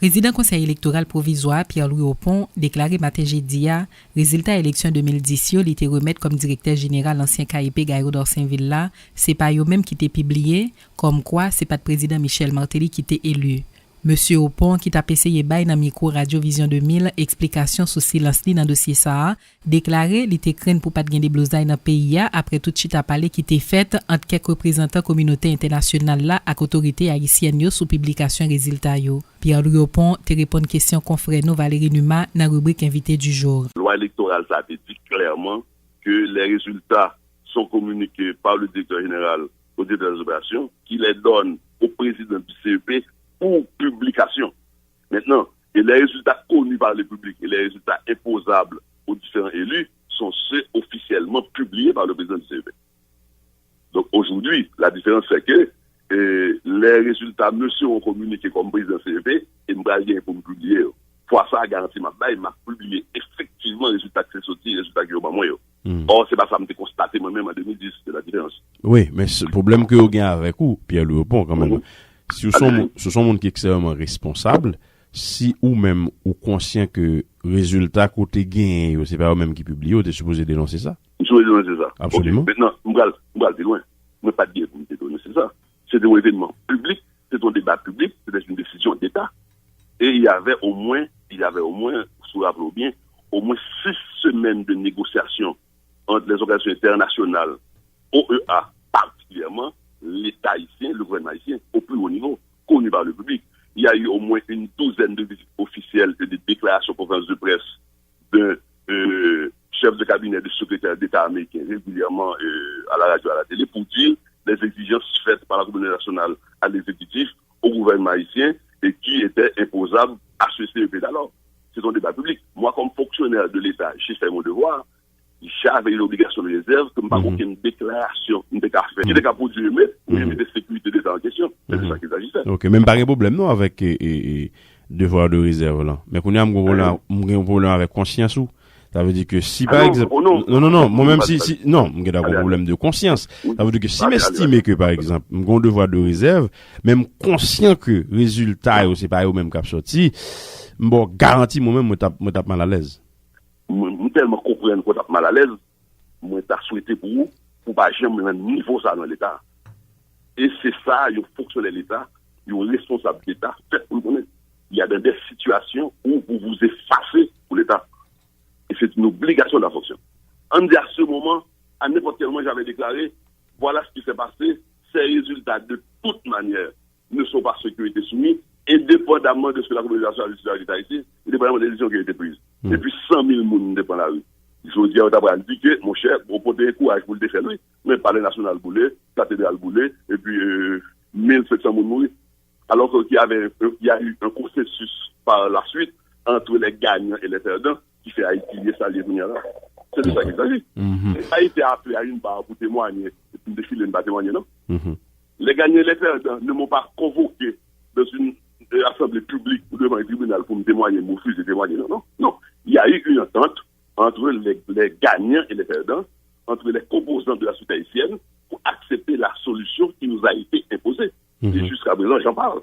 Président Conseil électoral provisoire Pierre-Louis Opon déclaré matin jeudi résultat élection 2010 il était remettre comme directeur général l'ancien KIP Gaïro d'Orsainville là, c'est pas eux même qui était publié comme quoi c'est pas le président Michel Martelly qui était élu. Monsieur Opon qui t'a essayé bail dans micro Radio Vision 2000 explication sur silence li dans dossier ça déclaré il était craint pour pas de gain des blousailles dans pays après tout chita parler qui était fait entre quelques représentants communauté internationale là avec autorité haïtienne sous publication résultat yo. Pierre-Louis Opon te répond question confrère nous Valérie Numa dans rubrique invité du jour. Loi électorale ça a dit clairement que les résultats sont communiqués par le directeur général au directeur des opérations qui les donne au président du CEP pour publication. Maintenant, et les résultats connus par le public et les résultats imposables aux différents élus sont ceux officiellement publiés par le président du CEP. Donc aujourd'hui, la différence c'est que les résultats me seront communiqués comme président du CEP et nous allons pour me publier. Pour ça, garantie m'a publié effectivement les résultats qui sont sortis, les résultats qui ont moi. Or, c'est pas ça que j'ai constaté moi-même en 2010, c'est la différence. Oui, mais ce problème que vous avez avec vous, Pierre-Louis Opon, quand même. Si ce sont monde qui est extrêmement responsable, si ou même ou conscient que résultat côté gain, c'est pas eux même qui publient, vous êtes supposé dénoncer ça? Je suis dénoncer ça. Absolument. Okay. Maintenant, on va aller loin. Mais pas de dire pour me dénoncer ça. C'est un événement public, c'est un débat public, c'est une décision d'État. Et il y avait au moins, si vous rappelez bien, au moins 6 semaines de négociations entre les organisations internationales, OEA particulièrement, l'État haïtien, le gouvernement haïtien, au plus haut niveau, connu par le public. Il y a eu au moins une douzaine de visites officielles et de déclarations conférences de presse d'un chef de cabinet du secrétaire d'État américain régulièrement à la radio, à la télé, pour dire les exigences faites par la communauté nationale à l'exécutif, au gouvernement haïtien, et qui étaient imposables à ce CEP d'alors. C'est un débat public. Moi, comme fonctionnaire de l'État, j'ai fait mon devoir. J'avais l'obligation de réserve, comme pas aucune déclaration, une déclaration. Qui était capable de dire, mais des sécurités d'État en question. C'est de ça qu'il s'agissait. Ok, même pas de problème, non, avec devoir de réserve, là. Mais qu'on a un problème avec conscience ou? Ça veut dire que si, par exemple, non, moi-même non, on a un problème de conscience. Ça veut dire que si m'estime que, par exemple, mon devoir de réserve, même conscient que résultat, c'est pas au même cap sorti, bon, garantie, moi-même, moi tape mal à l'aise. Moi, tellement comprendre qu'on tape mal à l'aise, moi, t'as souhaité pour vous, pour pas jamais un niveau ça dans l'État. Et c'est ça, il fonctionne l'État, il y a responsable d'État, faites pour le connaître. Il y a des situations où vous vous effacez pour l'État. Et c'est une obligation de la fonction. En dit à ce moment, à n'importe quel moment, j'avais déclaré, voilà ce qui s'est passé, ces résultats, de toute manière, ne sont pas ceux qui ont été soumis, indépendamment de ce que la communauté nationale a l'État ici, indépendamment des décisions qui ont été prises. Et puis 100 000 personnes dépendent de la rue. Je dis à Otabran, dit que, mon cher, vous portez courage pour le défendre, oui, mais palais national boulé, cathédrale boulé, et puis 1700 personnes mourir. Alors qu'il y a eu un consensus par la suite entre les gagnants et les perdants qui fait Haïti ça les là. C'est de ça qu'il s'agit. Haïti a appelé à une barre pour témoigner, pour défiler une barre témoigner, non? Les gagnants et les perdants ne m'ont pas convoqué dans une assemblée publique ou devant un tribunal pour me témoigner, me refuser de témoigner, non? Non. Il y a eu une entente entre les gagnants et les perdants, entre les composants de la société haïtienne, pour accepter la solution qui nous a été imposée. Et jusqu'à présent, j'en parle.